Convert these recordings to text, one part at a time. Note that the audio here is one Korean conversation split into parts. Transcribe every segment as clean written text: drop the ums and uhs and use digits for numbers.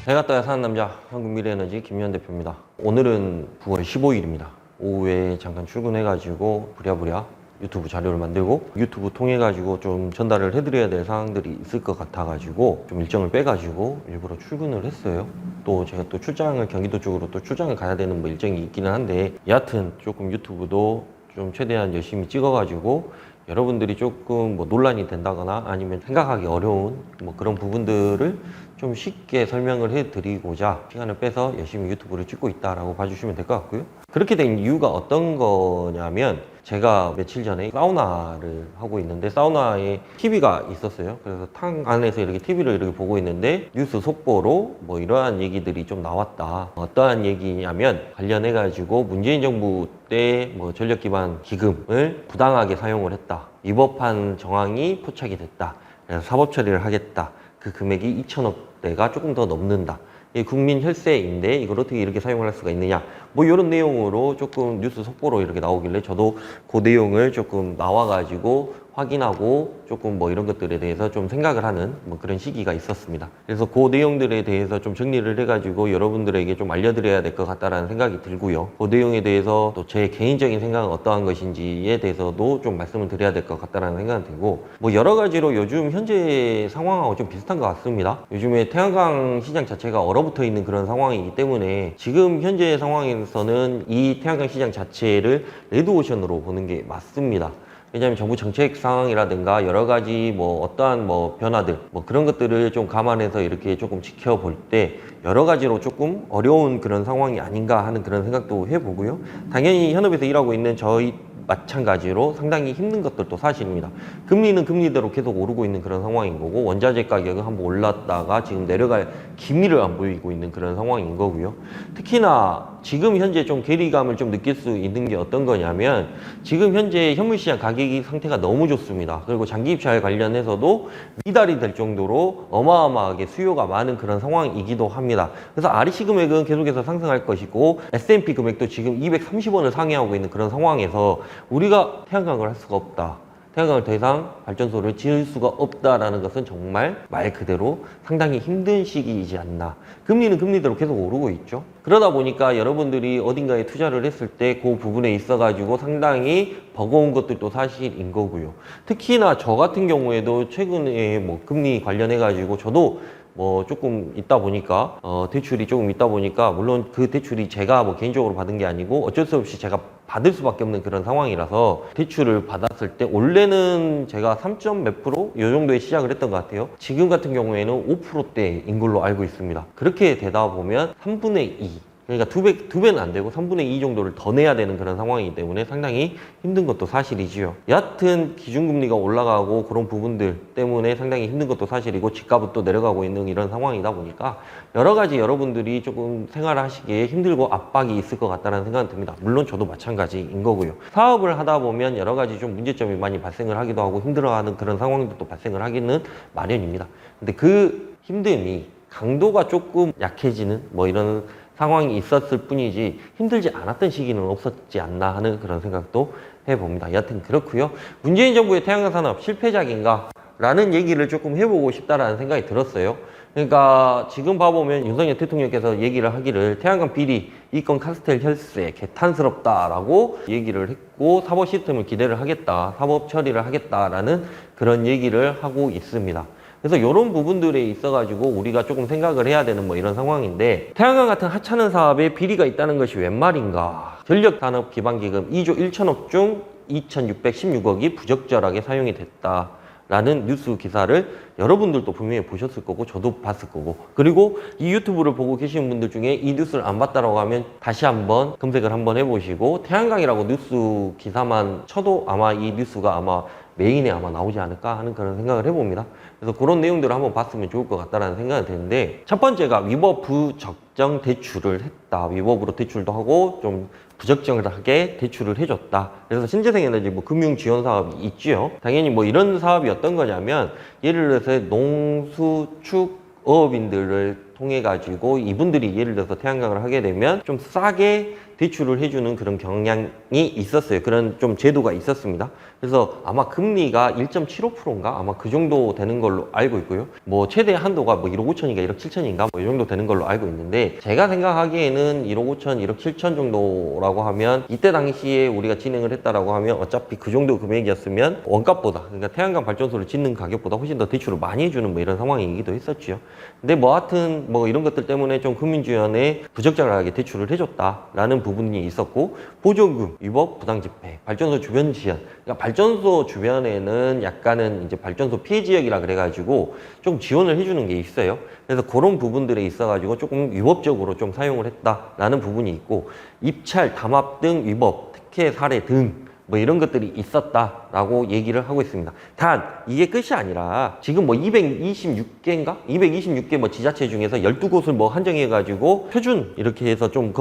잘 갔다 사는 남자 한국미래에너지 김유한 대표입니다. 오늘은 9월 15일입니다. 오후에 잠깐 출근해가지고 부랴부랴 유튜브 자료를 만들고 유튜브 통해가지고 좀 전달을 해드려야 될 사항들이 있을 것 같아가지고 좀 일정을 빼가지고 일부러 출근을 했어요. 또 제가 또 출장을 경기도 쪽으로 또 출장을 가야 되는 뭐 일정이 있기는 한데 여하튼 조금 유튜브도 좀 최대한 열심히 찍어가지고 여러분들이 조금 뭐 논란이 된다거나 아니면 생각하기 어려운 뭐 그런 부분들을 좀 쉽게 설명을 해드리고자 시간을 빼서 열심히 유튜브를 찍고 있다라고 봐주시면 될 것 같고요. 그렇게 된 이유가 어떤 거냐면 제가 며칠 전에 사우나를 하고 있는데 사우나에 TV가 있었어요. 그래서 탕 안에서 이렇게 TV를 이렇게 보고 있는데 뉴스 속보로 뭐 이러한 얘기들이 좀 나왔다. 어떠한 얘기냐면 관련해가지고 문재인 정부 때 뭐 전력기반 기금을 부당하게 사용을 했다. 위법한 정황이 포착이 됐다. 그래서 사법 처리를 하겠다. 그 금액이 2천억대가 조금 더 넘는다. 이 국민 혈세인데 이걸 어떻게 이렇게 사용을 할 수가 있느냐 뭐 이런 내용으로 조금 뉴스 속보로 이렇게 나오길래 저도 그 내용을 조금 나와가지고 확인하고 조금 뭐 이런 것들에 대해서 좀 생각을 하는 뭐 그런 시기가 있었습니다. 그래서 그 내용들에 대해서 좀 정리를 해가지고 여러분들에게 좀 알려드려야 될 것 같다라는 생각이 들고요. 그 내용에 대해서 또 제 개인적인 생각은 어떠한 것인지에 대해서도 좀 말씀을 드려야 될 것 같다라는 생각이 들고 뭐 여러 가지로 요즘 현재 상황하고 좀 비슷한 것 같습니다. 요즘에 태양광 시장 자체가 얼어붙어 있는 그런 상황이기 때문에 지금 현재 상황에서는 이 태양광 시장 자체를 레드오션으로 보는 게 맞습니다. 왜냐하면 정부 정책 상황이라든가 여러 가지 뭐 어떠한 뭐 변화들 뭐 그런 것들을 좀 감안해서 이렇게 조금 지켜볼 때 여러 가지로 조금 어려운 그런 상황이 아닌가 하는 그런 생각도 해보고요. 당연히 현업에서 일하고 있는 저희 마찬가지로 상당히 힘든 것들도 사실입니다. 금리는 금리대로 계속 오르고 있는 그런 상황인 거고 원자재 가격은 한번 올랐다가 지금 내려갈 기미를 안 보이고 있는 그런 상황인 거고요. 특히나 지금 현재 좀 괴리감을 좀 느낄 수 있는 게 어떤 거냐면 지금 현재 현물시장 가격이 상태가 너무 좋습니다. 그리고 장기 입찰 관련해서도 미달이 될 정도로 어마어마하게 수요가 많은 그런 상황이기도 합니다. 그래서 REC 금액은 계속해서 상승할 것이고 S&P 금액도 지금 230원을 상회하고 있는 그런 상황에서 우리가 태양광을 할 수가 없다. 태양광을 더 이상 발전소를 지을 수가 없다라는 것은 정말 말 그대로 상당히 힘든 시기이지 않나. 금리는 금리대로 계속 오르고 있죠. 그러다 보니까 여러분들이 어딘가에 투자를 했을 때 그 부분에 있어가지고 상당히 버거운 것들도 사실인 거고요. 특히나 저 같은 경우에도 최근에 뭐 금리 관련해가지고 저도 뭐 조금 있다 보니까 대출이 조금 있다 보니까 물론 그 대출이 제가 뭐 개인적으로 받은 게 아니고 어쩔 수 없이 제가 받을 수밖에 없는 그런 상황이라서 대출을 받았을 때 원래는 제가 3점 몇 프로 이 정도에 시작을 했던 것 같아요. 지금 같은 경우에는 5%대인 걸로 알고 있습니다. 그렇게 되다 보면 3분의 2 그러니까 두 배는 안 되고 3분의 2 정도를 더 내야 되는 그런 상황이기 때문에 상당히 힘든 것도 사실이지요. 여하튼 기준금리가 올라가고 그런 부분들 때문에 상당히 힘든 것도 사실이고 집값은 또 내려가고 있는 이런 상황이다 보니까 여러 가지 여러분들이 조금 생활하시기에 힘들고 압박이 있을 것 같다는 생각이 듭니다. 물론 저도 마찬가지인 거고요. 사업을 하다 보면 여러 가지 좀 문제점이 많이 발생을 하기도 하고 힘들어하는 그런 상황들도 발생을 하기는 마련입니다. 근데 그 힘듦이 강도가 조금 약해지는 뭐 이런 상황이 있었을 뿐이지 힘들지 않았던 시기는 없었지 않나 하는 그런 생각도 해봅니다. 여하튼 그렇고요. 문재인 정부의 태양광 산업 실패작인가? 라는 얘기를 조금 해보고 싶다라는 생각이 들었어요. 그러니까 지금 봐보면 윤석열 대통령께서 얘기를 하기를 태양광 비리, 이건 카스텔 혈세, 개탄스럽다라고 얘기를 했고 사법 시스템을 기대를 하겠다, 사법 처리를 하겠다라는 그런 얘기를 하고 있습니다. 그래서 이런 부분들에 있어가지고 우리가 조금 생각을 해야 되는 뭐 이런 상황인데 태양광 같은 하찮은 사업에 비리가 있다는 것이 웬 말인가. 전력산업기반기금 2조 1천억 중 2,616억이 부적절하게 사용이 됐다. 라는 뉴스 기사를 여러분들도 분명히 보셨을 거고 저도 봤을 거고 그리고 이 유튜브를 보고 계시는 분들 중에 이 뉴스를 안 봤다라고 하면 다시 한번 검색을 한번 해보시고 태양광이라고 뉴스 기사만 쳐도 아마 이 뉴스가 아마 메인에 아마 나오지 않을까 하는 그런 생각을 해봅니다. 그래서 그런 내용들을 한번 봤으면 좋을 것 같다는 생각이 드는데 첫 번째가 위법 부적정 대출을 했다. 위법으로 대출도 하고 좀 부적정하게 대출을 해줬다. 그래서 신재생에너지 뭐 금융 지원 사업이 있지요. 당연히 뭐 이런 사업이 어떤 거냐면 예를 들어서 농수축 어업인들을 통해 가지고 이분들이 예를 들어서 태양광을 하게 되면 좀 싸게 대출을 해주는 그런 경향이 있었어요. 그런 좀 제도가 있었습니다. 그래서 아마 금리가 1.75%인가 아마 그 정도 되는 걸로 알고 있고요. 뭐 최대 한도가 뭐 1억 5천인가 1억 7천인가 뭐 이 정도 되는 걸로 알고 있는데, 제가 생각하기에는 1억 5천, 1억 7천 정도라고 하면 이때 당시에 우리가 진행을 했다라고 하면 어차피 그 정도 금액이었으면 원가보다, 그러니까 태양광 발전소를 짓는 가격보다 훨씬 더 대출을 많이 해주는 뭐 이런 상황이기도 했었죠. 근데 뭐 하여튼 뭐 이런 것들 때문에 좀 금융지원에 부적절하게 대출을 해줬다라는 부분이 있었고, 보조금, 위법, 부당집행, 발전소 주변 지연, 그러니까 발전소 주변에는 약간은 이제 발전소 피해 지역이라 그래가지고 좀 지원을 해주는 게 있어요. 그래서 그런 부분들에 있어가지고 조금 위법적으로 좀 사용을 했다라는 부분이 있고, 입찰, 담합 등 위법, 특혜 사례 등 뭐 이런 것들이 있었다라고 얘기를 하고 있습니다. 단 이게 끝이 아니라 지금 뭐 226개인가? 226개 뭐 지자체 중에서 12곳을 뭐 한정해가지고 표준 이렇게 해서 좀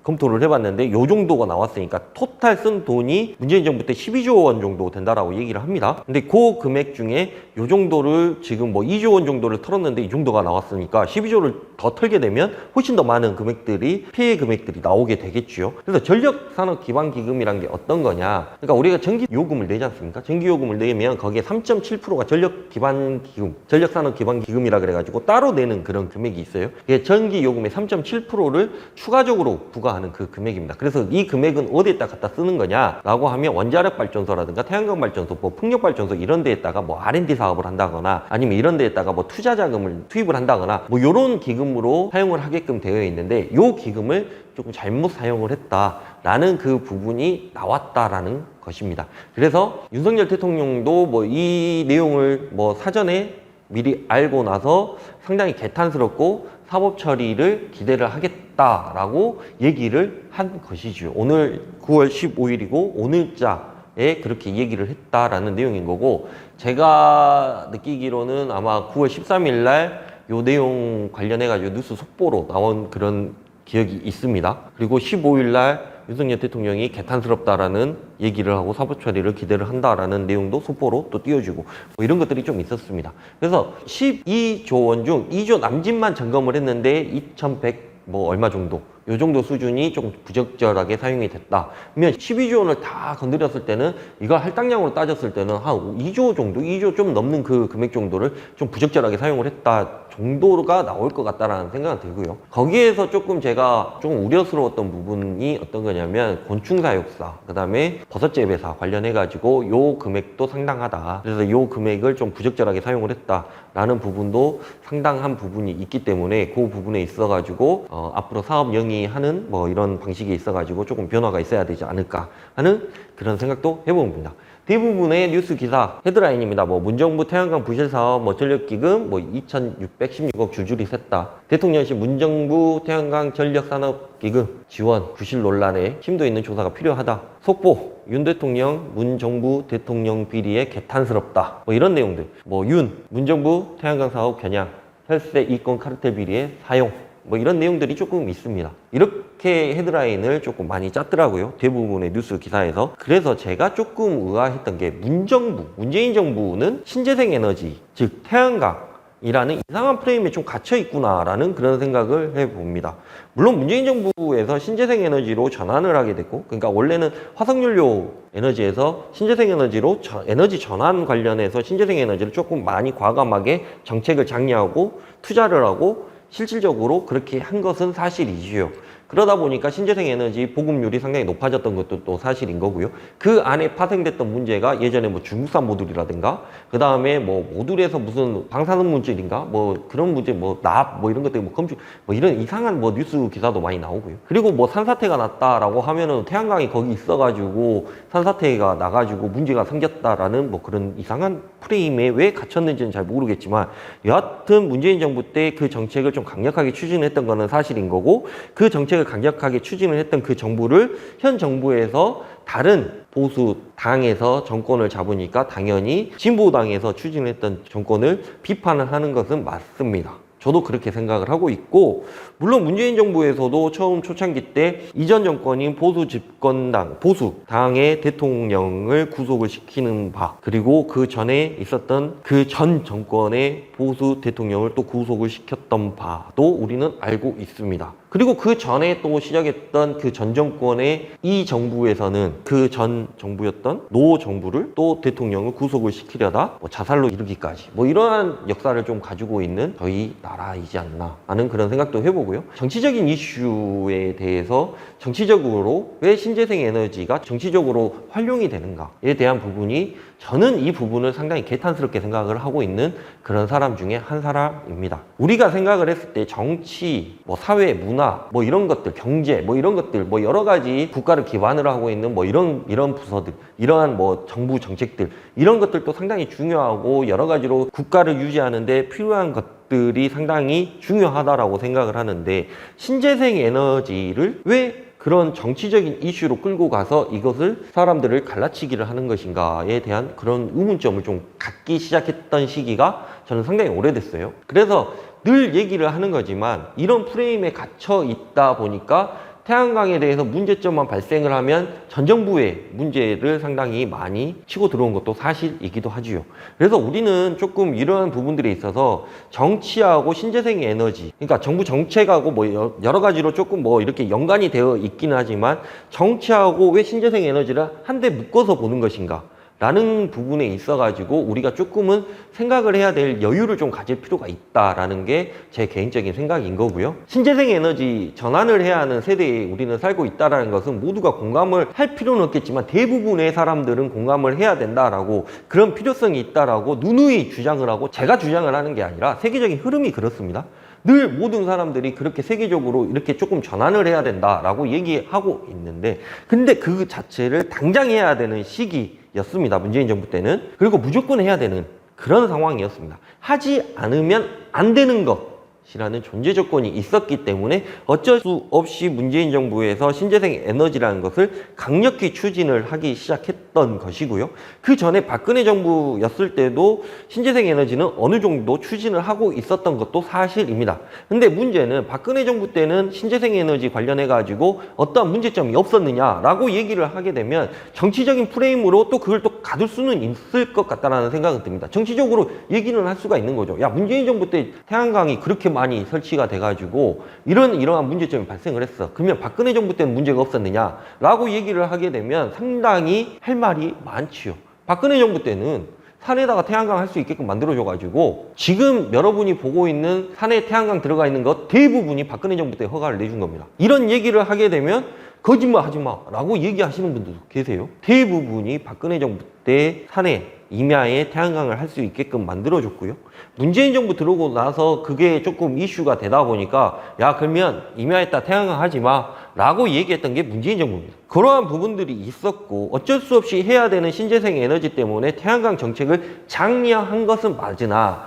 검토를 해봤는데 요 정도가 나왔으니까 토탈 쓴 돈이 문재인 정부 때 12조 원 정도 된다라고 얘기를 합니다. 근데 그 금액 중에 요 정도를 지금 뭐 2조 원 정도를 털었는데 이 정도가 나왔으니까 12조를 더 털게 되면 훨씬 더 많은 금액들이, 피해 금액들이 나오게 되겠죠. 그래서 전력산업기반기금이란 게 어떤 거냐, 그러니까 우리가 전기요금을 내지 않습니까? 전기요금을 내면 거기에 3.7%가 전력기반기금, 전력산업기반기금이라 그래가지고 따로 내는 그런 금액이 있어요. 그게 전기요금의 3.7%를 추가적으로 부과하는 그 금액입니다. 그래서 이 금액은 어디에다 갖다 쓰는 거냐라고 하면 원자력 발전소라든가 태양광 발전소, 뭐 풍력 발전소 이런 데에다가 뭐 R&D 사업을 한다거나 아니면 이런 데에다가 뭐 투자 자금을 투입을 한다거나 뭐 이런 기금으로 사용을 하게끔 되어 있는데, 이 기금을 조금 잘못 사용을 했다라는 그 부분이 나왔다라는 것입니다. 그래서 윤석열 대통령도 뭐 이 내용을 뭐 사전에 미리 알고 나서 상당히 개탄스럽고 사법 처리를 기대를 하겠다라고 얘기를 한 것이죠. 오늘 9월 15일이고 오늘자에 그렇게 얘기를 했다라는 내용인 거고, 제가 느끼기로는 아마 9월 13일 날 요 내용 관련해가지고 뉴스 속보로 나온 그런 기억이 있습니다. 그리고 15일 날 윤석열 대통령이 개탄스럽다라는 얘기를 하고 사법 처리를 기대를 한다라는 내용도 속보로 또 띄워주고 뭐 이런 것들이 좀 있었습니다. 그래서 12조 원 중 2조 남짓만 점검을 했는데 2,100 뭐 얼마 정도, 요 정도 수준이 조금 부적절하게 사용이 됐다. 그러면 12조 원을 다 건드렸을 때는, 이걸 할당량으로 따졌을 때는 한 2조 정도, 2조 좀 넘는 그 금액 정도를 좀 부적절하게 사용을 했다 정도가 나올 것 같다라는 생각은 들고요. 거기에서 조금 제가 좀 우려스러웠던 부분이 어떤 거냐면 곤충사육사, 그 다음에 버섯재배사 관련해가지고 요 금액도 상당하다. 그래서 요 금액을 좀 부적절하게 사용을 했다라는 부분도 상당한 부분이 있기 때문에 그 부분에 있어가지고 앞으로 사업 영위하는 뭐 이런 방식에 있어가지고 조금 변화가 있어야 되지 않을까 하는 그런 생각도 해봅니다. 대부분의 뉴스 기사 헤드라인입니다. 뭐 문정부 태양광 부실 사업, 뭐 전력기금, 뭐 2,616억 줄줄이 샜다. 대통령실 문정부 태양광 전력산업기금 지원 부실 논란에 심도 있는 조사가 필요하다. 속보 윤 대통령 문정부 대통령 비리에 개탄스럽다. 뭐 이런 내용들. 뭐 문정부 태양광 사업 겨냥 혈세 이권 카르텔 비리에 사용. 뭐 이런 내용들이 조금 있습니다. 이렇게 헤드라인을 조금 많이 짰더라고요. 대부분의 뉴스 기사에서. 그래서 제가 조금 의아했던 게 문재인 정부는 신재생 에너지, 즉 태양광이라는 이상한 프레임에 좀 갇혀 있구나라는 그런 생각을 해봅니다. 물론 문재인 정부에서 신재생 에너지로 전환을 하게 됐고, 그러니까 원래는 화석연료 에너지에서 신재생 에너지로 에너지 전환 관련해서 신재생 에너지를 조금 많이 과감하게 정책을 장려하고 투자를 하고 실질적으로 그렇게 한 것은 사실이지요. 그러다 보니까 신재생 에너지 보급률이 상당히 높아졌던 것도 또 사실인 거고요. 그 안에 파생됐던 문제가 예전에 뭐 중국산 모듈이라든가, 그 다음에 뭐 모듈에서 무슨 방사능 물질인가 뭐 그런 문제, 뭐 납 뭐 이런 것들, 뭐 검증 뭐 이런 이상한 뭐 뉴스 기사도 많이 나오고요. 그리고 뭐 산사태가 났다라고 하면은 태양광이 거기 있어가지고 산사태가 나가지고 문제가 생겼다라는 뭐 그런 이상한 프레임에 왜 갇혔는지는 잘 모르겠지만, 여하튼 문재인 정부 때 그 정책을 좀 강력하게 추진했던 거는 사실인 거고, 그 정책을 강력하게 추진을 했던 그 정부를 현 정부에서 다른 보수 당에서 정권을 잡으니까 당연히 진보당에서 추진을 했던 정권을 비판을 하는 것은 맞습니다. 저도 그렇게 생각을 하고 있고, 물론 문재인 정부에서도 처음 초창기 때 이전 정권인 보수 집권당, 보수당의 대통령을 구속을 시키는 바, 그리고 그 전에 있었던 그 전 정권의 보수 대통령을 또 구속을 시켰던 바도 우리는 알고 있습니다. 그리고 그 전에 또 시작했던 그 전 정권의 이 정부에서는 그 전 정부였던 노 정부를 또 대통령을 구속을 시키려다 뭐 자살로 이르기까지 뭐 이러한 역사를 좀 가지고 있는 저희 나라이지 않나 하는 그런 생각도 해보고요. 정치적인 이슈에 대해서 정치적으로 왜 신재생 에너지가 정치적으로 활용이 되는가에 대한 부분이 저는 이 부분을 상당히 개탄스럽게 생각을 하고 있는 그런 사람 중에 한 사람입니다. 우리가 생각을 했을 때 정치, 뭐 사회, 문화, 뭐 이런 것들, 경제, 뭐 이런 것들, 뭐 여러 가지 국가를 기반으로 하고 있는 뭐 이런 부서들, 이러한 뭐 정부 정책들, 이런 것들도 상당히 중요하고 여러 가지로 국가를 유지하는데 필요한 것들이 상당히 중요하다라고 생각을 하는데 신재생 에너지를 왜 그런 정치적인 이슈로 끌고 가서 이것을 사람들을 갈라치기를 하는 것인가에 대한 그런 의문점을 좀 갖기 시작했던 시기가 저는 상당히 오래됐어요. 그래서 늘 얘기를 하는 거지만 이런 프레임에 갇혀 있다 보니까 태양광에 대해서 문제점만 발생을 하면 전 정부의 문제를 상당히 많이 치고 들어온 것도 사실이기도 하지요. 그래서 우리는 조금 이러한 부분들에 있어서 정치하고 신재생 에너지, 그러니까 정부 정책하고 뭐 여러 가지로 조금 뭐 이렇게 연관이 되어 있기는 하지만 정치하고 왜 신재생 에너지를 한데 묶어서 보는 것인가? 라는 부분에 있어가지고 우리가 조금은 생각을 해야 될 여유를 좀 가질 필요가 있다라는 게 제 개인적인 생각인 거고요. 신재생 에너지 전환을 해야 하는 세대에 우리는 살고 있다라는 것은 모두가 공감을 할 필요는 없겠지만 대부분의 사람들은 공감을 해야 된다라고 그런 필요성이 있다라고 누누이 주장을 하고 제가 주장을 하는 게 아니라 세계적인 흐름이 그렇습니다. 늘 모든 사람들이 그렇게 세계적으로 이렇게 조금 전환을 해야 된다라고 얘기하고 있는데 근데 그 자체를 당장 해야 되는 시기였습니다. 문재인 정부 때는. 그리고 무조건 해야 되는 그런 상황이었습니다. 하지 않으면 안 되는 것이라는 존재 조건이 있었기 때문에 어쩔 수 없이 문재인 정부에서 신재생 에너지라는 것을 강력히 추진을 하기 시작했던 것이고요. 그 전에 박근혜 정부였을 때도 신재생 에너지는 어느 정도 추진을 하고 있었던 것도 사실입니다. 근데 문제는 박근혜 정부 때는 신재생 에너지 관련해 가지고 어떠한 문제점이 없었느냐라고 얘기를 하게 되면 정치적인 프레임으로 또 그걸 또 가둘 수는 있을 것 같다라는 생각은 듭니다. 정치적으로 얘기는 할 수가 있는 거죠. 야, 문재인 정부 때 태양광이 그렇게 많이 설치가 돼가지고 이러한 문제점이 발생을 했어. 그러면 박근혜 정부 때는 문제가 없었느냐라고 얘기를 하게 되면 상당히 할 말이 많지요. 박근혜 정부 때는 산에다가 태양광 할 수 있게끔 만들어줘가지고 지금 여러분이 보고 있는 산에 태양광 들어가 있는 것 대부분이 박근혜 정부 때 허가를 내준 겁니다. 이런 얘기를 하게 되면 거짓말 하지 마 라고 얘기하시는 분들도 계세요. 대부분이 박근혜 정부 때 산에 임야에 태양광을 할 수 있게끔 만들어줬고요. 문재인 정부 들어오고 나서 그게 조금 이슈가 되다 보니까 야 그러면 임야에다 태양광 하지 마 라고 얘기했던 게 문재인 정부입니다. 그러한 부분들이 있었고 어쩔 수 없이 해야 되는 신재생 에너지 때문에 태양광 정책을 장려한 것은 맞으나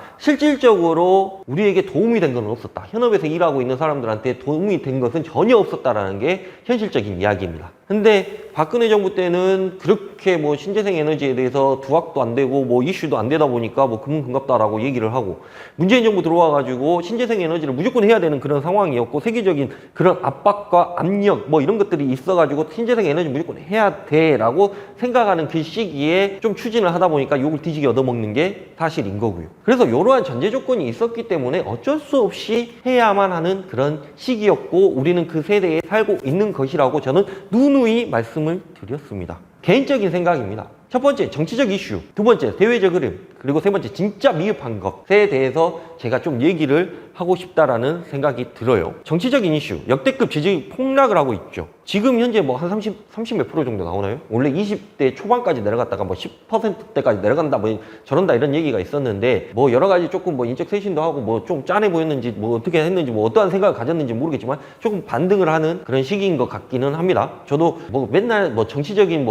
실질적으로 우리에게 도움이 된 건 없었다. 현업에서 일하고 있는 사람들한테 도움이 된 것은 전혀 없었다라는 게 현실적인 이야기입니다. 근데 박근혜 정부 때는 그렇게 뭐 신재생 에너지에 대해서 두각도 안 되고 뭐 이슈도 안 되다 보니까 뭐 금금갑다라고 얘기를 하고 문재인 정부 들어와 가지고 신재생 에너지를 무조건 해야 되는 그런 상황이었고 세계적인 그런 압박과 압력 뭐 이런 것들이 있어 가지고 신재생 에너지 무조건 해야 돼라고 생각하는 그 시기에 좀 추진을 하다 보니까 욕을 뒤지게 얻어먹는 게 사실인 거고요. 그래서 이러한 전제 조건이 있었기 때문에 어쩔 수 없이 해야만 하는 그런 시기였고 우리는 그 세대에 살고 있는 것이라고 저는 누누이 말씀을 드렸습니다. 개인적인 생각입니다. 첫 번째 정치적 이슈, 두 번째 대외적 흐름, 그리고 세 번째 진짜 미흡한 것에 대해서 제가 좀 얘기를 하고 싶다라는 생각이 들어요. 정치적인 이슈, 역대급 지지율 폭락을 하고 있죠. 지금 현재 뭐 한 30 몇 프로 정도 나오나요? 원래 20대 초반까지 내려갔다가 뭐 10%대까지 내려간다 뭐 저런다 이런 얘기가 있었는데 뭐 여러 가지 조금 뭐 인적 쇄신도 하고 뭐 좀 짠해 보였는지 뭐 어떻게 했는지 뭐 어떠한 생각을 가졌는지 모르겠지만 조금 반등을 하는 그런 시기인 것 같기는 합니다. 저도 뭐 맨날 뭐 정치적인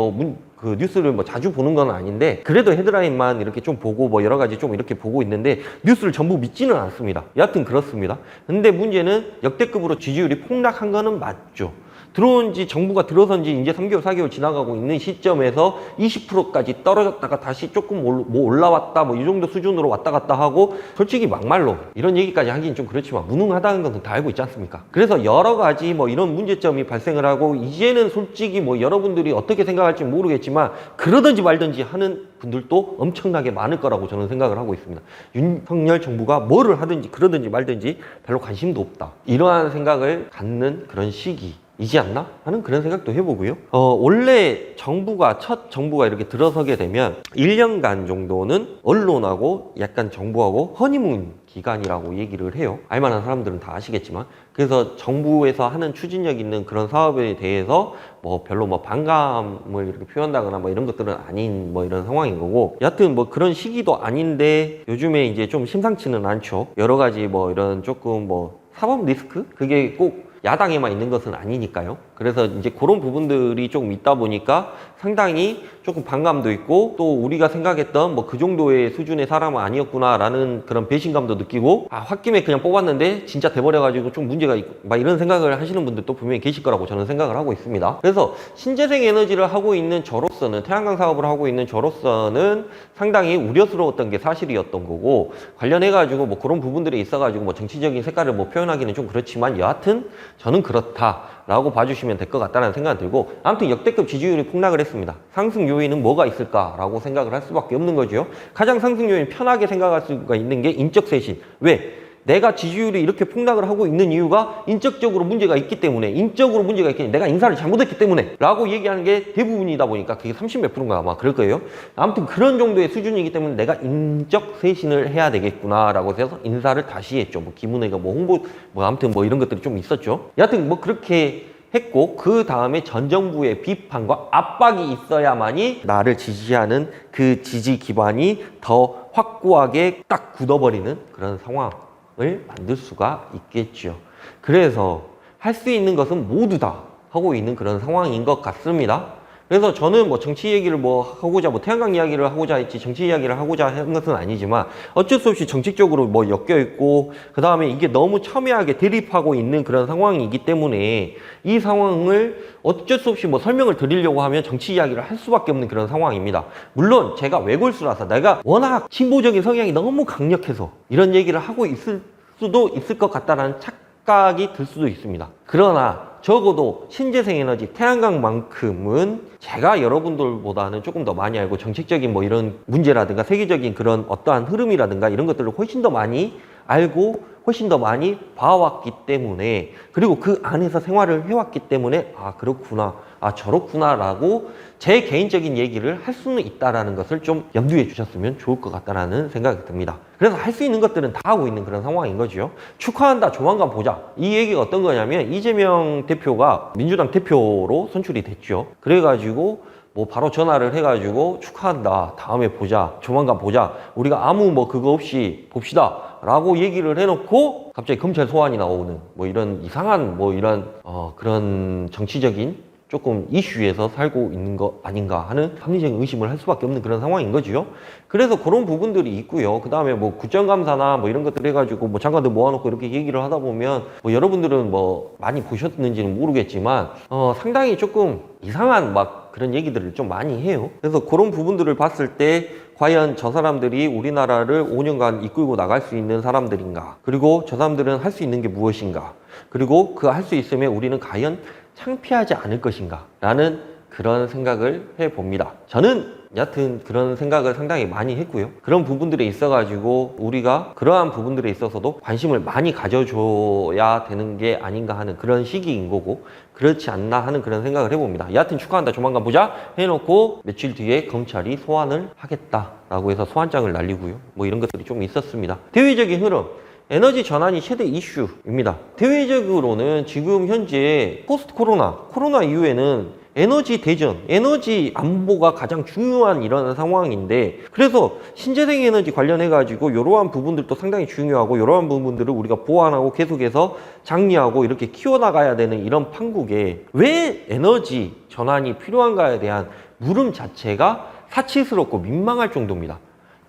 그 뉴스를 뭐 자주 보는 건 아닌데 그래도 헤드라인만 이렇게 좀 보고 뭐 여러 가지 좀 이렇게 보고 있는데 뉴스를 전부 믿지는 않습니다. 여하튼 그렇습니다. 근데 문제는 역대급으로 지지율이 폭락한 거는 맞죠. 들어온 지 정부가 들어선 지 이제 3개월, 4개월 지나가고 있는 시점에서 20%까지 떨어졌다가 다시 조금 올라왔다 뭐 이 정도 수준으로 왔다 갔다 하고 솔직히 막말로 이런 얘기까지 하기는 좀 그렇지만 무능하다는 것은 다 알고 있지 않습니까? 그래서 여러 가지 뭐 이런 문제점이 발생을 하고 이제는 솔직히 뭐 여러분들이 어떻게 생각할지 모르겠지만 그러든지 말든지 하는 분들도 엄청나게 많을 거라고 저는 생각을 하고 있습니다. 윤석열 정부가 뭐를 하든지 그러든지 말든지 별로 관심도 없다. 이러한 생각을 갖는 그런 시기이지 않나 하는 그런 생각도 해보고요. 원래 첫 정부가 이렇게 들어서게 되면 1년간 정도는 언론하고 약간 정부하고 허니문 기간이라고 얘기를 해요. 알만한 사람들은 다 아시겠지만. 그래서 정부에서 하는 추진력 있는 그런 사업에 대해서 뭐 별로 뭐 반감을 이렇게 표현한다거나 뭐 이런 것들은 아닌 뭐 이런 상황인 거고, 여하튼 뭐 그런 시기도 아닌데 요즘에 이제 좀 심상치는 않죠. 여러 가지 뭐 이런 조금 뭐 사법 리스크? 그게 꼭 야당에만 있는 것은 아니니까요. 그래서 이제 그런 부분들이 조금 있다 보니까 상당히 조금 반감도 있고 또 우리가 생각했던 뭐 그 정도의 수준의 사람은 아니었구나라는 그런 배신감도 느끼고 홧김에 그냥 뽑았는데 진짜 돼버려가지고 좀 문제가 있고 막 이런 생각을 하시는 분들도 분명히 계실 거라고 저는 생각을 하고 있습니다. 그래서 신재생 에너지를 하고 있는 저로서는 태양광 사업을 하고 있는 저로서는 상당히 우려스러웠던 게 사실이었던 거고, 관련해가지고 뭐 그런 부분들에 있어가지고 뭐 정치적인 색깔을 뭐 표현하기는 좀 그렇지만 여하튼 저는 그렇다라고 봐주시면 될 것 같다는 생각이 들고, 아무튼 역대급 지지율이 폭락을 했습니다. 상승 요인은 뭐가 있을까라고 생각을 할 수밖에 없는 거죠. 가장 상승 요인 편하게 생각할 수가 있는 게 인적 쇄신. 왜? 내가 지지율이 이렇게 폭락을 하고 있는 이유가 인적으로 문제가 있기 때문에, 인적으로 문제가 있기 때문에, 내가 인사를 잘못했기 때문에 라고 얘기하는 게 대부분이다 보니까 그게 30 몇 프로인가 아마 그럴 거예요. 아무튼 그런 정도의 수준이기 때문에 내가 인적 쇄신을 해야 되겠구나 라고 해서 인사를 다시 했죠. 뭐 김은혜가 뭐 홍보 뭐 아무튼 뭐 이런 것들이 좀 있었죠. 여하튼 뭐 그렇게 했고, 그 다음에 전 정부의 비판과 압박이 있어야만이 나를 지지하는 그 지지 기반이 더 확고하게 딱 굳어버리는 그런 상황을 만들 수가 있겠죠. 그래서 할 수 있는 것은 모두 다 하고 있는 그런 상황인 것 같습니다. 그래서 저는 뭐 정치 얘기를 뭐 하고자, 뭐 태양광 이야기를 하고자 했지 정치 이야기를 하고자 한 것은 아니지만 어쩔 수 없이 정책적으로 뭐 엮여 있고, 그 다음에 이게 너무 첨예하게 대립하고 있는 그런 상황이기 때문에 이 상황을 어쩔 수 없이 뭐 설명을 드리려고 하면 정치 이야기를 할 수밖에 없는 그런 상황입니다. 물론 제가 외골수라서 내가 워낙 진보적인 성향이 너무 강력해서 이런 얘기를 하고 있을 수도 있을 것 같다라는 착각이 들 수도 있습니다. 그러나 적어도 신재생 에너지 태양광만큼은 제가 여러분들보다는 조금 더 많이 알고 정책적인 뭐 이런 문제라든가 세계적인 그런 어떠한 흐름이라든가 이런 것들을 훨씬 더 많이 알고 훨씬 더 많이 봐왔기 때문에, 그리고 그 안에서 생활을 해왔기 때문에 그렇구나, 저렇구나 라고 제 개인적인 얘기를 할 수는 있다라는 것을 좀 염두에 주셨으면 좋을 것 같다라는 생각이 듭니다. 그래서 할 수 있는 것들은 다 하고 있는 그런 상황인 거죠. 축하한다, 조만간 보자. 이 얘기가 어떤 거냐면, 이재명 대표가 민주당 대표로 선출이 됐죠. 그래가지고 뭐 바로 전화를 해가지고 축하한다, 다음에 보자, 조만간 보자, 우리가 아무 뭐 그거 없이 봅시다 라고 얘기를 해놓고 갑자기 검찰 소환이 나오는 뭐 이런 이상한 뭐 이런 그런 정치적인 조금 이슈에서 살고 있는 거 아닌가 하는 합리적인 의심을 할 수밖에 없는 그런 상황인 거죠. 그래서 그런 부분들이 있고요. 그 다음에 뭐 국정감사나 뭐 이런 것들 해가지고 뭐 장관들 모아놓고 이렇게 얘기를 하다 보면 뭐 여러분들은 뭐 많이 보셨는지는 모르겠지만 상당히 조금 이상한 막 그런 얘기들을 좀 많이 해요. 그래서 그런 부분들을 봤을 때 과연 저 사람들이 우리나라를 5년간 이끌고 나갈 수 있는 사람들인가, 그리고 저 사람들은 할 수 있는 게 무엇인가, 그리고 그 할 수 있으면 우리는 과연 창피하지 않을 것인가 라는 그런 생각을 해봅니다. 저는 여하튼 그런 생각을 상당히 많이 했고요. 그런 부분들에 있어가지고 우리가 그러한 부분들에 있어서도 관심을 많이 가져줘야 되는 게 아닌가 하는 그런 시기인 거고, 그렇지 않나 하는 그런 생각을 해봅니다. 여하튼 축하한다, 조만간 보자 해놓고 며칠 뒤에 검찰이 소환을 하겠다라고 해서 소환장을 날리고요. 뭐 이런 것들이 좀 있었습니다. 대외적인 흐름, 에너지 전환이 최대 이슈입니다. 대외적으로는 지금 현재 포스트 코로나 이후에는 에너지 대전, 에너지 안보가 가장 중요한 이런 상황인데, 그래서 신재생 에너지 관련해가지고 이러한 부분들도 상당히 중요하고, 이러한 부분들을 우리가 보완하고 계속해서 장려하고 이렇게 키워나가야 되는 이런 판국에 왜 에너지 전환이 필요한가에 대한 물음 자체가 사치스럽고 민망할 정도입니다.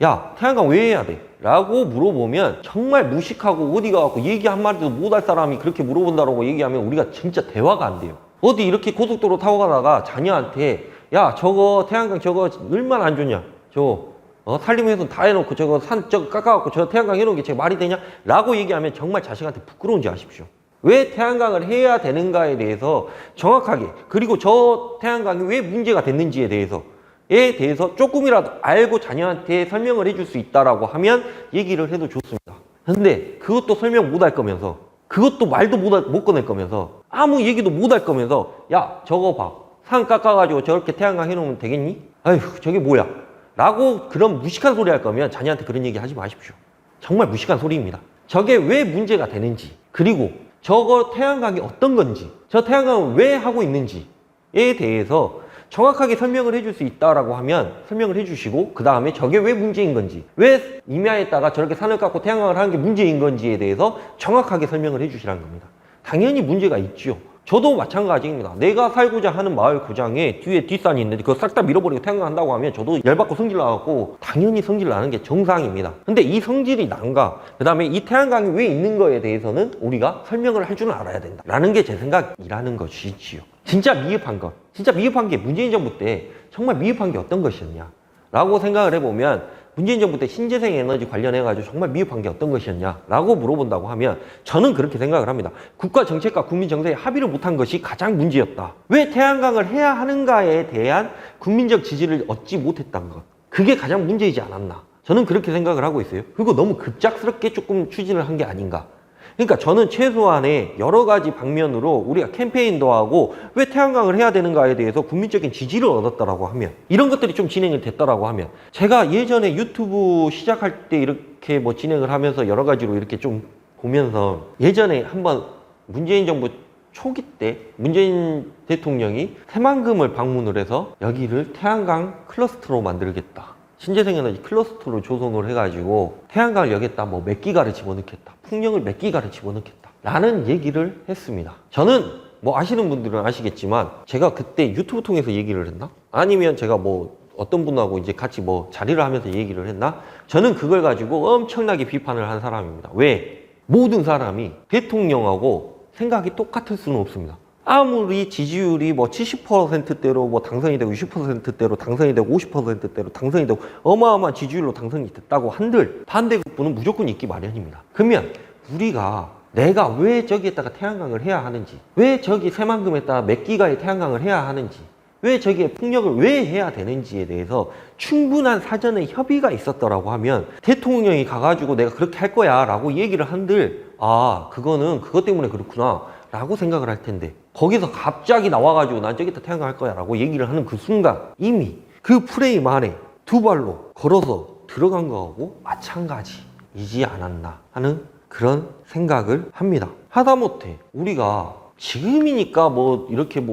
야, 태양광 왜 해야 돼? 라고 물어보면 정말 무식하고 어디 가갖고 얘기 한마디도 못할 사람이 그렇게 물어본다고 얘기하면 우리가 진짜 대화가 안 돼요. 어디 이렇게 고속도로 타고 가다가 자녀한테 야 저거 태양광 저거 얼마나 안 좋냐 저거 산림훼손 다 해놓고 저거 산 저거 깎아갖고 저 태양광 해놓은 게 제가 말이 되냐? 라고 얘기하면 정말 자식한테 부끄러운지 아십시오. 왜 태양광을 해야 되는가에 대해서 정확하게, 그리고 저 태양광이 왜 문제가 됐는지에 대해서 조금이라도 알고 자녀한테 설명을 해줄 수 있다라고 하면 얘기를 해도 좋습니다. 근데 그것도 설명 못 할 거면서, 그것도 말도 못 꺼낼 거면서, 아무 얘기도 못 할 거면서, 야 저거 봐, 산 깎아가지고 저렇게 태양광 해놓으면 되겠니? 아휴 저게 뭐야 라고 그런 무식한 소리 할 거면 자녀한테 그런 얘기 하지 마십시오. 정말 무식한 소리입니다. 저게 왜 문제가 되는지, 그리고 저거 태양광이 어떤 건지, 저 태양광을 왜 하고 있는지에 대해서 정확하게 설명을 해줄 수 있다라고 하면 설명을 해주시고, 그 다음에 저게 왜 문제인 건지, 왜 임야에다가 저렇게 산을 깎고 태양광을 하는 게 문제인 건지에 대해서 정확하게 설명을 해주시라는 겁니다. 당연히 문제가 있죠. 저도 마찬가지입니다. 내가 살고자 하는 마을 고장에 뒤에 뒷산이 있는데 그거 싹 다 밀어버리고 태양광 한다고 하면 저도 열받고 성질 나갖고 당연히 성질 나는 게 정상입니다. 근데 이 성질이 난가, 그 다음에 이 태양광이 왜 있는 거에 대해서는 우리가 설명을 할 줄은 알아야 된다 라는 게 제 생각이라는 것이지요. 진짜 미흡한 것, 진짜 미흡한 게 문재인 정부 때 정말 미흡한 게 어떤 것이었냐 라고 생각을 해보면, 문재인 정부 때 신재생 에너지 관련해가지고 정말 미흡한 게 어떤 것이었냐 라고 물어본다고 하면 저는 그렇게 생각을 합니다. 국가 정책과 국민 정세에 합의를 못한 것이 가장 문제였다. 왜 태양광을 해야 하는가에 대한 국민적 지지를 얻지 못했던 것, 그게 가장 문제이지 않았나, 저는 그렇게 생각을 하고 있어요. 그리고 너무 급작스럽게 조금 추진을 한 게 아닌가. 그러니까 저는 최소한의 여러 가지 방면으로 우리가 캠페인도 하고 왜 태양광을 해야 되는가에 대해서 국민적인 지지를 얻었다라고 하면, 이런 것들이 좀 진행이 됐다라고 하면, 제가 예전에 유튜브 시작할 때 이렇게 뭐 진행을 하면서 여러 가지로 이렇게 좀 보면서, 예전에 한번 문재인 정부 초기 때 문재인 대통령이 새만금을 방문을 해서 여기를 태양광 클러스터로 만들겠다, 신재생에너지 클러스터로 조성을 해가지고 태양광을 여기에다 뭐 몇 기가를 집어넣겠다, 풍력을 몇 기가를 집어넣겠다 라는 얘기를 했습니다. 저는 뭐 아시는 분들은 아시겠지만 제가 그때 유튜브 통해서 얘기를 했나? 아니면 제가 뭐 어떤 분하고 이제 같이 뭐 자리를 하면서 얘기를 했나? 저는 그걸 가지고 엄청나게 비판을 한 사람입니다. 왜? 모든 사람이 대통령하고 생각이 똑같을 수는 없습니다. 아무리 지지율이 뭐 70%대로 뭐 당선이 되고 60%대로 당선이 되고 50%대로 당선이 되고 어마어마한 지지율로 당선이 됐다고 한들 반대급부는 무조건 있기 마련입니다. 그러면 우리가 내가 왜 저기에다가 태양광을 해야 하는지, 왜 저기 새만금에다가 몇 기가의 태양광을 해야 하는지, 왜 저기에 풍력을 왜 해야 되는지에 대해서 충분한 사전에 협의가 있었더라고 하면 대통령이 가가지고 내가 그렇게 할 거야 라고 얘기를 한들, 아 그거는 그것 때문에 그렇구나 라고 생각을 할 텐데, 거기서 갑자기 나와가지고 난 저기다 태양광 할 거야 라고 얘기를 하는 그 순간 이미 그 프레임 안에 두 발로 걸어서 들어간 거하고 마찬가지이지 않았나 하는 그런 생각을 합니다. 하다못해 우리가 지금이니까 뭐 이렇게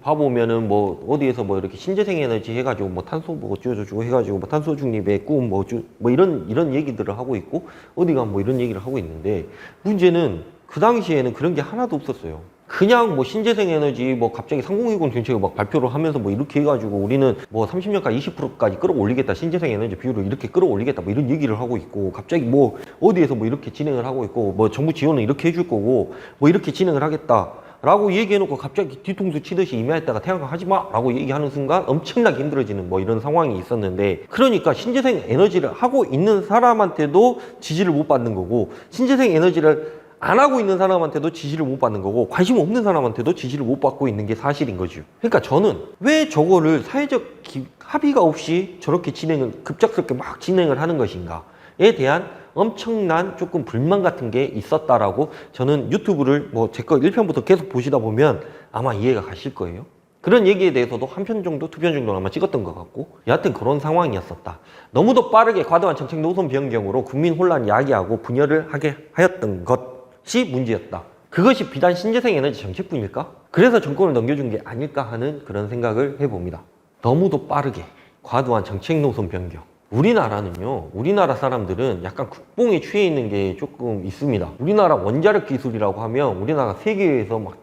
봐보면은 뭐 어디에서 뭐 이렇게 신재생 에너지 해가지고 뭐 탄소 뭐 어쩌고저쩌고 해가지고 뭐 탄소 중립의 꿈 뭐 이런 얘기들을 하고 있고 어디가 뭐 이런 얘기를 하고 있는데, 문제는 그 당시에는 그런 게 하나도 없었어요. 그냥 뭐 신재생 에너지 뭐 갑자기 3020 정책을 막 발표를 하면서 뭐 이렇게 해가지고 우리는 뭐 30년까지 20%까지 끌어올리겠다, 신재생 에너지 비율을 이렇게 끌어올리겠다 뭐 이런 얘기를 하고 있고, 갑자기 뭐 어디에서 뭐 이렇게 진행을 하고 있고, 뭐 정부 지원은 이렇게 해줄 거고 뭐 이렇게 진행을 하겠다 라고 얘기해놓고 갑자기 뒤통수 치듯이 임야에다가 태양광 하지 마 라고 얘기하는 순간 엄청나게 힘들어지는 뭐 이런 상황이 있었는데, 그러니까 신재생 에너지를 하고 있는 사람한테도 지지를 못 받는 거고, 신재생 에너지를 안 하고 있는 사람한테도 지지를 못 받는 거고, 관심 없는 사람한테도 지지를 못 받고 있는 게 사실인 거죠. 그러니까 저는 왜 저거를 사회적 합의가 없이 저렇게 급작스럽게 막 진행을 하는 것인가에 대한 엄청난 조금 불만 같은 게 있었다라고, 저는 유튜브를 뭐 제 거 1편부터 계속 보시다 보면 아마 이해가 가실 거예요. 그런 얘기에 대해서도 한 편 정도, 두 편 정도는 아마 찍었던 것 같고, 여하튼 그런 상황이었었다. 너무도 빠르게 과도한 정책 노선 변경으로 국민 혼란 야기하고 분열을 하게 하였던 것이 문제였다. 그것이 비단 신재생 에너지 정책뿐일까? 그래서 정권을 넘겨준 게 아닐까 하는 그런 생각을 해봅니다. 너무도 빠르게 과도한 정책 노선 변경. 우리나라는요, 우리나라 사람들은 약간 국뽕에 취해 있는 게 조금 있습니다. 우리나라 원자력 기술이라고 하면 우리나라 세계에서 막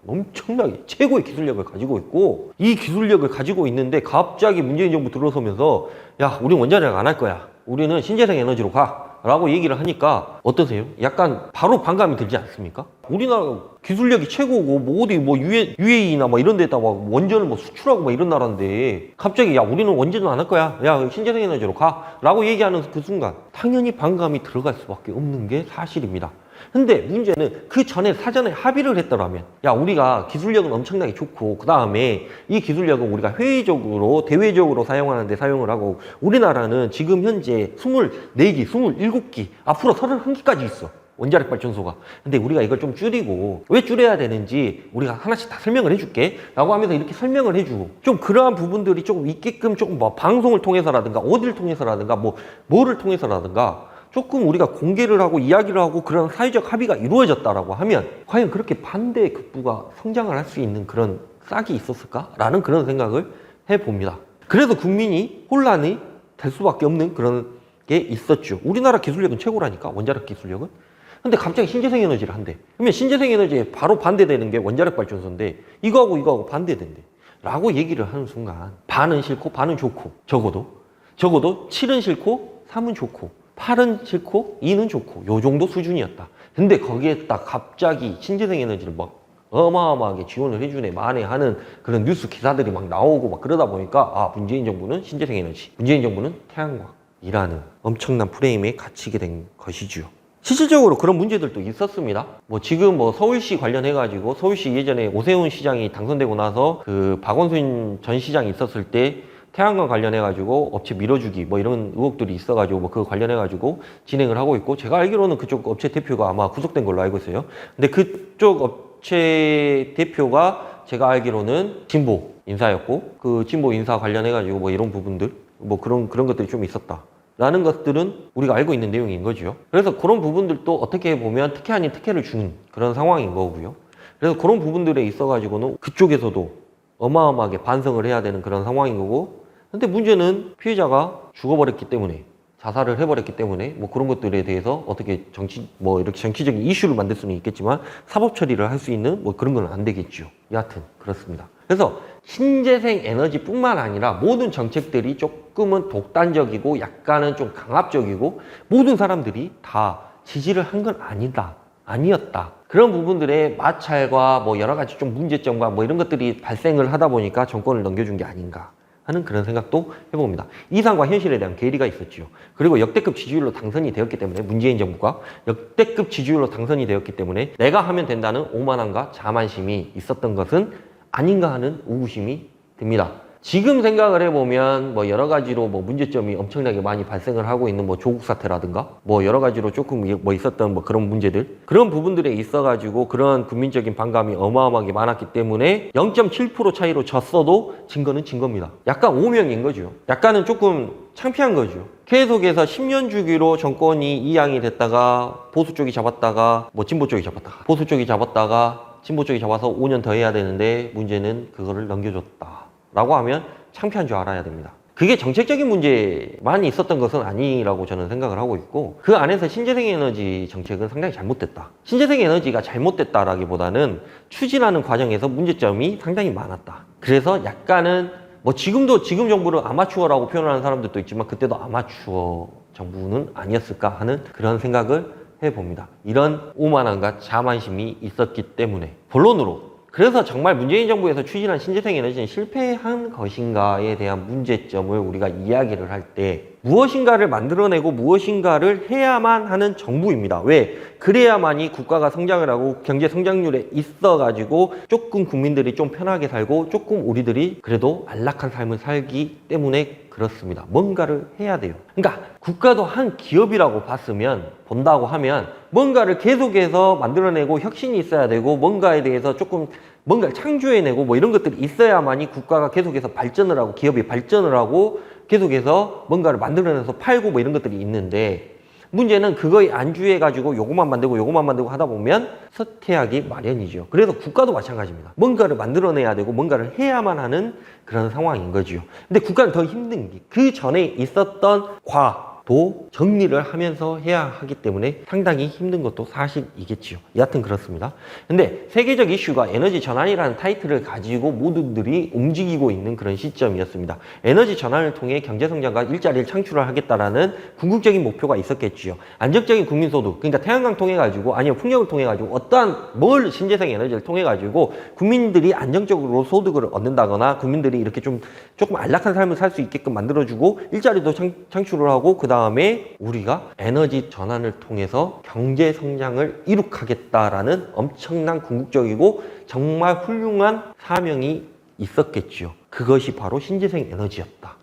엄청나게 최고의 기술력을 가지고 있고, 이 기술력을 가지고 있는데 갑자기 문재인 정부 들어서면서 야, 우리 원자력 안 할 거야, 우리는 신재생 에너지로 가 라고 얘기를 하니까 어떠세요? 약간 바로 반감이 들지 않습니까? 우리나라 기술력이 최고고 뭐 어디 뭐 UAE나 뭐 이런 데다가 원전을 뭐 수출하고 뭐 이런 나라인데 갑자기 야 우리는 원전은 안 할 거야, 야 신재생 에너지로 가 라고 얘기하는 그 순간 당연히 반감이 들어갈 수밖에 없는 게 사실입니다. 근데 문제는 그 전에 사전에 합의를 했더라면 야 우리가 기술력은 엄청나게 좋고 그 다음에 이 기술력은 우리가 회의적으로 대외적으로 사용하는데 사용을 하고 우리나라는 지금 현재 24기, 27기 앞으로 31기까지 있어 원자력 발전소가. 근데 우리가 이걸 좀 줄이고 왜 줄여야 되는지 우리가 하나씩 다 설명을 해줄게 라고 하면서 이렇게 설명을 해주고 좀 그러한 부분들이 조금 있게끔 조금 뭐 방송을 통해서라든가 어디를 통해서라든가 뭐를 통해서라든가 조금 우리가 공개를 하고 이야기를 하고 그런 사회적 합의가 이루어졌다라고 하면 과연 그렇게 반대 극부가 성장을 할 수 있는 그런 싹이 있었을까라는 그런 생각을 해봅니다. 그래서 국민이 혼란이 될 수밖에 없는 그런 게 있었죠. 우리나라 기술력은 최고라니까, 원자력 기술력은. 근데 갑자기 신재생 에너지를 한대. 그러면 신재생 에너지에 바로 반대되는 게 원자력 발전소인데 이거하고 반대된대 라고 얘기를 하는 순간 반은 싫고 반은 좋고 적어도 7은 싫고 3은 좋고 8은 싫고 2는 좋고 요 정도 수준이었다. 근데 거기에 딱 갑자기 신재생 에너지를 막 어마어마하게 지원을 해주네 만에 하는 그런 뉴스 기사들이 막 나오고 막 그러다 보니까 아 문재인 정부는 신재생 에너지, 문재인 정부는 태양광이라는 엄청난 프레임에 갇히게 된 것이죠. 실질적으로 그런 문제들도 있었습니다. 뭐 지금 뭐 서울시 관련해가지고 서울시 예전에 오세훈 시장이 당선되고 나서 그 박원순 전 시장이 있었을 때 태양광 관련해가지고 업체 밀어주기 뭐 이런 의혹들이 있어가지고 뭐 그거 관련해가지고 진행을 하고 있고 제가 알기로는 그쪽 업체 대표가 아마 구속된 걸로 알고 있어요. 근데 그쪽 업체 대표가 제가 알기로는 진보 인사였고 그 진보 인사 관련해가지고 뭐 이런 부분들 뭐 그런 것들이 좀 있었다. 라는 것들은 우리가 알고 있는 내용인 거죠. 그래서 그런 부분들도 어떻게 보면 특혜 아닌 특혜를 주는 그런 상황인 거고요. 그래서 그런 부분들에 있어가지고는 그쪽에서도 어마어마하게 반성을 해야 되는 그런 상황인 거고, 근데 문제는 피해자가 죽어버렸기 때문에, 자살을 해버렸기 때문에 뭐 그런 것들에 대해서 어떻게 이렇게 정치적인 이슈를 만들 수는 있겠지만 사법 처리를 할 수 있는 뭐 그런 건 안 되겠죠. 여하튼 그렇습니다. 그래서 신재생 에너지뿐만 아니라 모든 정책들이 조금은 독단적이고 약간은 좀 강압적이고 모든 사람들이 다 지지를 한 건 아니었다. 그런 부분들의 마찰과 뭐 여러 가지 좀 문제점과 뭐 이런 것들이 발생을 하다 보니까 정권을 넘겨준 게 아닌가 하는 그런 생각도 해봅니다. 이상과 현실에 대한 괴리가 있었죠. 그리고 역대급 지지율로 당선이 되었기 때문에 문재인 정부가 역대급 지지율로 당선이 되었기 때문에 내가 하면 된다는 오만함과 자만심이 있었던 것은 아닌가 하는 의구심이 듭니다. 지금 생각을 해보면 뭐 여러 가지로 뭐 문제점이 엄청나게 많이 발생을 하고 있는 뭐 조국 사태라든가 뭐 여러 가지로 조금 뭐 있었던 뭐 그런 문제들, 그런 부분들에 있어가지고 그런 국민적인 반감이 어마어마하게 많았기 때문에 0.7% 차이로 졌어도 진 거는 진 겁니다. 약간 오명인 거죠. 약간은 조금 창피한 거죠. 계속해서 10년 주기로 정권이 이양이 됐다가 보수 쪽이 잡았다가 뭐 진보 쪽이 잡았다가 보수 쪽이 잡았다가 진보 쪽이 잡아서 5년 더 해야 되는데 문제는 그거를 넘겨줬다 라고 하면 창피한 줄 알아야 됩니다. 그게 정책적인 문제만 있었던 것은 아니라고 저는 생각을 하고 있고, 그 안에서 신재생 에너지 정책은 상당히 잘못됐다. 신재생 에너지가 잘못됐다라기보다는 추진하는 과정에서 문제점이 상당히 많았다. 그래서 약간은 뭐 지금 정부를 아마추어라고 표현하는 사람들도 있지만 그때도 아마추어 정부는 아니었을까 하는 그런 생각을 해봅니다. 이런 오만함과 자만심이 있었기 때문에. 본론으로, 그래서 정말 문재인 정부에서 추진한 신재생 에너지는 실패한 것인가에 대한 문제점을 우리가 이야기를 할 때 무엇인가를 만들어내고 무엇인가를 해야만 하는 정부입니다. 왜? 그래야만이 국가가 성장을 하고 경제 성장률에 있어가지고 조금 국민들이 좀 편하게 살고 조금 우리들이 그래도 안락한 삶을 살기 때문에 그렇습니다. 뭔가를 해야 돼요. 그러니까 국가도 한 기업이라고 본다고 하면 뭔가를 계속해서 만들어내고 혁신이 있어야 되고 뭔가에 대해서 조금 뭔가를 창조해내고 뭐 이런 것들이 있어야만이 국가가 계속해서 발전을 하고 기업이 발전을 하고 계속해서 뭔가를 만들어내서 팔고 뭐 이런 것들이 있는데, 문제는 그거에 안주해가지고 요것만 만들고 하다 보면 쇠퇴하기 마련이죠. 그래서 국가도 마찬가지입니다. 뭔가를 만들어내야 되고 뭔가를 해야만 하는 그런 상황인 거죠. 근데 국가는 더 힘든 게 그 전에 있었던 도 정리를 하면서 해야 하기 때문에 상당히 힘든 것도 사실이겠지요. 여하튼 그렇습니다. 근데 세계적 이슈가 에너지 전환이라는 타이틀을 가지고 모두들이 움직이고 있는 그런 시점이었습니다. 에너지 전환을 통해 경제성장과 일자리를 창출을 하겠다라는 궁극적인 목표가 있었겠지요. 안정적인 국민소득, 그러니까 태양광 통해 가지고 아니면 풍력을 통해 가지고 어떠한 신재생 에너지를 통해 가지고 국민들이 안정적으로 소득을 얻는다거나 국민들이 이렇게 조금 안락한 삶을 살 수 있게끔 만들어주고 일자리도 창출을 하고 그 다음에 우리가 에너지 전환을 통해서 경제 성장을 이룩하겠다라는 엄청난 궁극적이고 정말 훌륭한 사명이 있었겠지요. 그것이 바로 신재생 에너지였다.